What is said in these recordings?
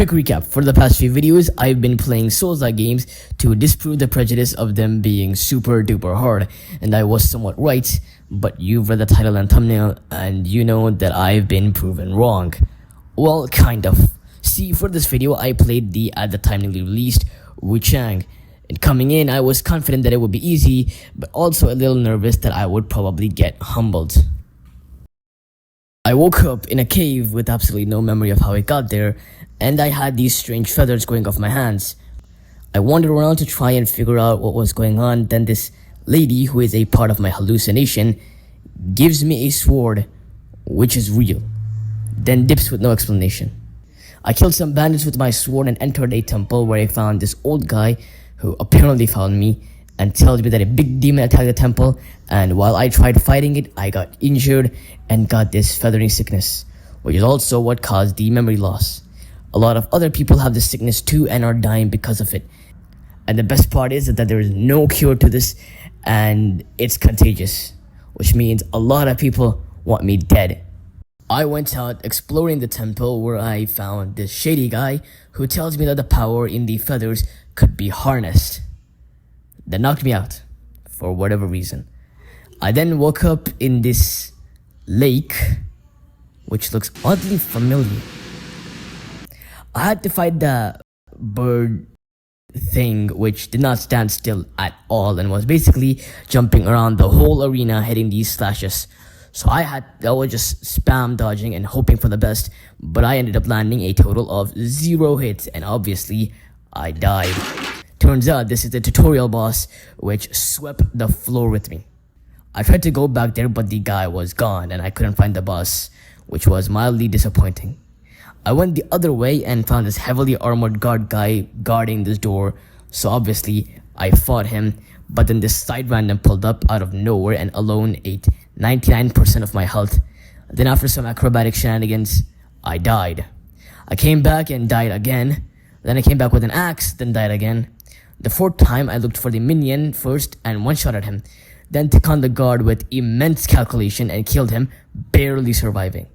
Quick recap, for the past few videos, I've been playing Souls-like games to disprove the prejudice of them being super duper hard, and I was somewhat right, but you've read the title and thumbnail, and you know that I've been proven wrong. Well, kind of. See, for this video, I played the, at the time newly released, Wuchang, and coming in, I was confident that it would be easy, but also a little nervous that I would probably get humbled. I woke up in a cave with absolutely no memory of how I got there, and I had these strange feathers going off my hands. I wandered around to try and figure out what was going on. Then this lady, who is a part of my hallucination, gives me a sword, which is real, then dips with no explanation. I killed some bandits with my sword and entered a temple where I found this old guy who apparently found me and tells me that a big demon attacked the temple, and while I tried fighting it, I got injured and got this feathering sickness, which is also what caused the memory loss. A lot of other people have this sickness too and are dying because of it. And the best part is that there is no cure to this, and it's contagious, which means a lot of people want me dead. I went out exploring the temple where I found this shady guy who tells me that the power in the feathers could be harnessed. That knocked me out for whatever reason. I then woke up in this lake, which looks oddly familiar. I had to fight the bird thing, which did not stand still at all and was basically jumping around the whole arena hitting these slashes. So I was just spam dodging and hoping for the best, but I ended up landing a total of 0 hits, and obviously I died. Turns out this is the tutorial boss, which swept the floor with me. I tried to go back there, but the guy was gone and I couldn't find the boss, which was mildly disappointing. I went the other way and found this heavily armored guard guy guarding this door, so obviously I fought him, but then this side random pulled up out of nowhere and alone ate 99% of my health. Then after some acrobatic shenanigans, I died. I came back and died again. Then I came back with an axe, then died again. The 4th time, I looked for the minion first and one-shot at him, then took on the guard with immense calculation and killed him, barely surviving.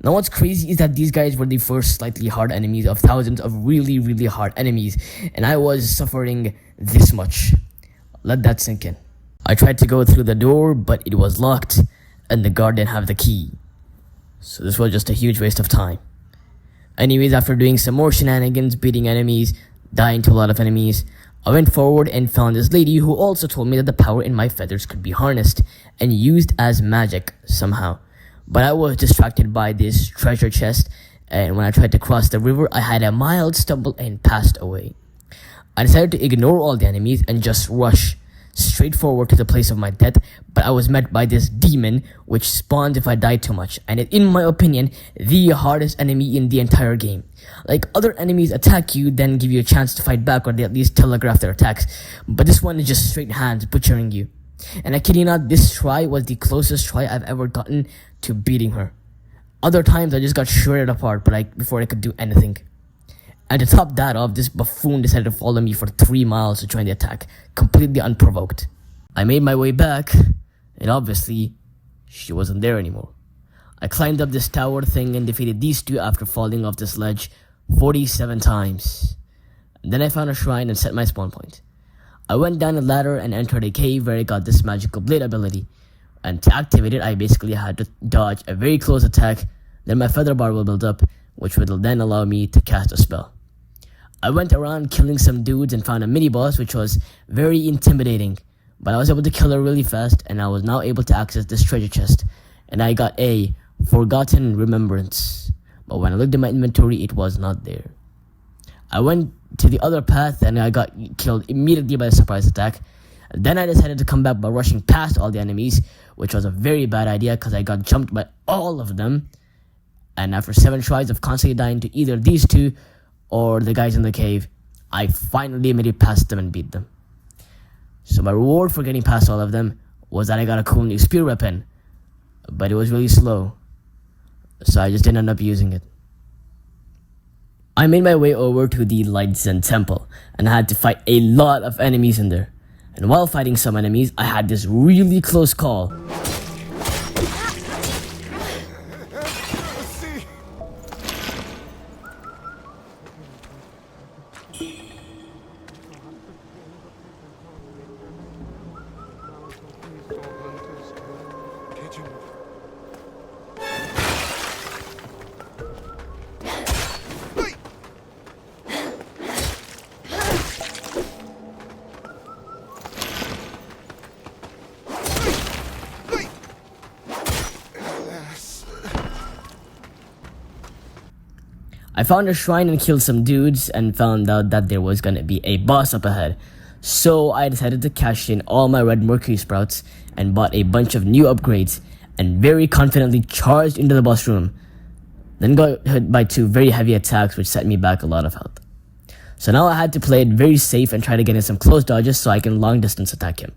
Now what's crazy is that these guys were the first slightly hard enemies of thousands of really hard enemies, and I was suffering this much. Let that sink in. I tried to go through the door, but it was locked, and the guard didn't have the key. So this was just a huge waste of time. Anyways, after doing some more shenanigans, beating enemies, dying to a lot of enemies, I went forward and found this lady who also told me that the power in my feathers could be harnessed and used as magic somehow. But I was distracted by this treasure chest, and when I tried to cross the river, I had a mild stumble and passed away. I decided to ignore all the enemies and just rush straight forward to the place of my death, but I was met by this demon, which spawns if I die too much, and it, in my opinion, the hardest enemy in the entire game. Like, other enemies attack you, then give you a chance to fight back, or they at least telegraph their attacks, but this one is just straight hands butchering you. And I kid you not, this try was the closest try I've ever gotten to beating her. Other times I just got shredded apart before I could do anything. And to top that off, this buffoon decided to follow me for 3 miles to join the attack, completely unprovoked. I made my way back, and obviously, she wasn't there anymore. I climbed up this tower thing and defeated these two after falling off this ledge 47 times. Then I found a shrine and set my spawn point. I went down a ladder and entered a cave where I got this magical blade ability. And to activate it, I basically had to dodge a very close attack. Then my feather bar will build up, which will then allow me to cast a spell. I went around killing some dudes and found a mini boss, which was very intimidating. But I was able to kill her really fast, and I was now able to access this treasure chest. And I got a Forgotten Remembrance. But when I looked in my inventory, it was not there. I went to the other path, and I got killed immediately by a surprise attack. Then I decided to come back by rushing past all the enemies, which was a very bad idea because I got jumped by all of them. And after 7 tries of constantly dying to either these two or the guys in the cave, I finally made it past them and beat them. So my reward for getting past all of them was that I got a cool new spear weapon, but it was really slow, so I just didn't end up using it. I made my way over to the Light Zen Temple, and I had to fight a lot of enemies in there. And while fighting some enemies, I had this really close call. I found a shrine and killed some dudes and found out that there was gonna be a boss up ahead. So I decided to cash in all my red mercury sprouts and bought a bunch of new upgrades and very confidently charged into the boss room. Then got hit by 2 very heavy attacks which set me back a lot of health. So now I had to play it very safe and try to get in some close dodges so I can long distance attack him.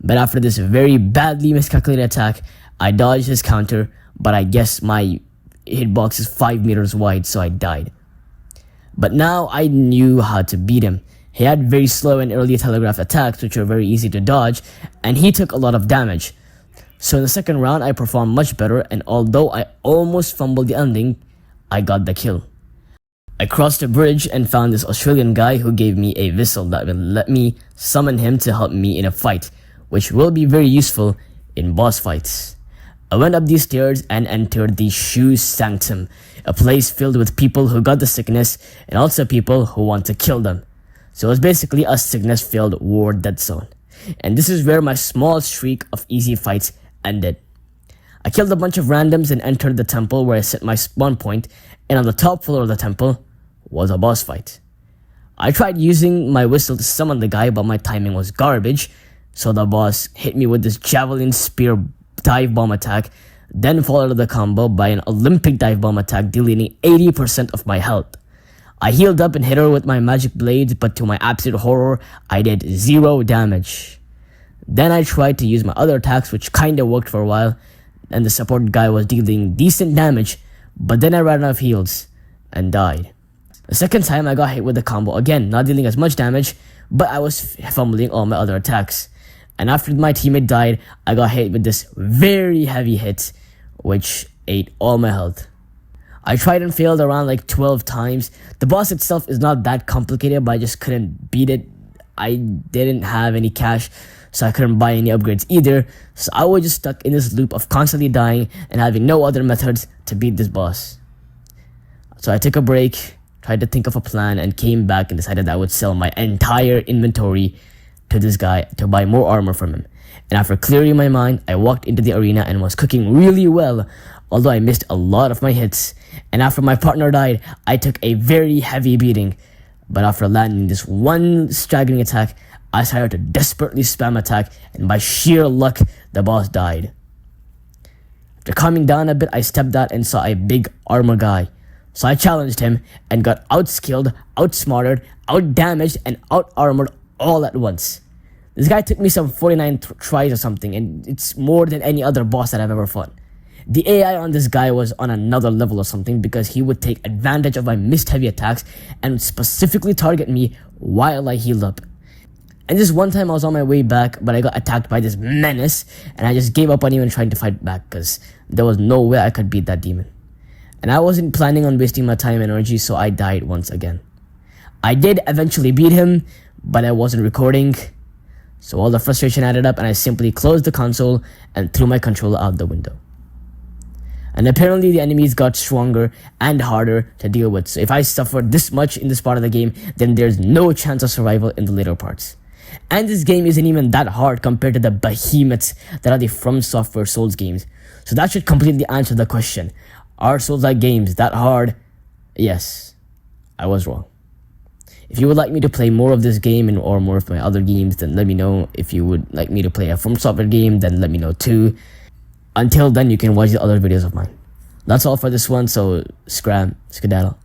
But after this very badly miscalculated attack, I dodged his counter, but I guess my hitbox is 5 meters wide, so I died. But now I knew how to beat him. He had very slow and early telegraph attacks, which were very easy to dodge, and he took a lot of damage. So in the second round, I performed much better, and although I almost fumbled the ending, I got the kill. I crossed a bridge and found this Australian guy who gave me a whistle that will let me summon him to help me in a fight, which will be very useful in boss fights. I went up these stairs and entered the Shoe Sanctum, a place filled with people who got the sickness and also people who want to kill them. So it was basically a sickness-filled war dead zone. And this is where my small streak of easy fights ended. I killed a bunch of randoms and entered the temple where I set my spawn point, and on the top floor of the temple was a boss fight. I tried using my whistle to summon the guy, but my timing was garbage, so the boss hit me with this javelin spear dive bomb attack, then followed the combo by an Olympic dive bomb attack, deleting 80% of my health. I healed up and hit her with my magic blades, but to my absolute horror, I did 0 damage. Then I tried to use my other attacks, which kinda worked for a while, and the support guy was dealing decent damage, but then I ran out of heals and died. The second time I got hit with the combo again, not dealing as much damage, but I was fumbling all my other attacks. And after my teammate died, I got hit with this very heavy hit, which ate all my health. I tried and failed around like 12 times. The boss itself is not that complicated, but I just couldn't beat it. I didn't have any cash, so I couldn't buy any upgrades either. So I was just stuck in this loop of constantly dying and having no other methods to beat this boss. So I took a break, tried to think of a plan, and came back and decided I would sell my entire inventory to this guy to buy more armor from him. And after clearing my mind, I walked into the arena and was cooking really well, although I missed a lot of my hits. And after my partner died, I took a very heavy beating. But after landing this one staggering attack, I started to desperately spam attack, and by sheer luck, the boss died. After calming down a bit, I stepped out and saw a big armor guy. So I challenged him and got outskilled, outsmarted, outdamaged, and out-armored all at once. This guy took me some 49 tries or something, and it's more than any other boss that I've ever fought. The AI on this guy was on another level or something, because he would take advantage of my missed heavy attacks and would specifically target me while I healed up. And this one time I was on my way back, but I got attacked by this menace, and I just gave up on even trying to fight back because there was no way I could beat that demon. And I wasn't planning on wasting my time and energy, so I died once again. I did eventually beat him, but I wasn't recording, So all the frustration added up and I simply closed the console and threw my controller out the window. And apparently the enemies got stronger and harder to deal with. So if I suffered this much in this part of the game, then there's no chance of survival in the later parts. And this game isn't even that hard compared to the behemoths that are the From Software Souls games. So that should completely answer the question. Are Souls-like games that hard? Yes, I was wrong. If you would like me to play more of this game or more of my other games, then let me know. If you would like me to play a From Software game, then let me know too. Until then, you can watch the other videos of mine. That's all for this one, so scram, skedaddle.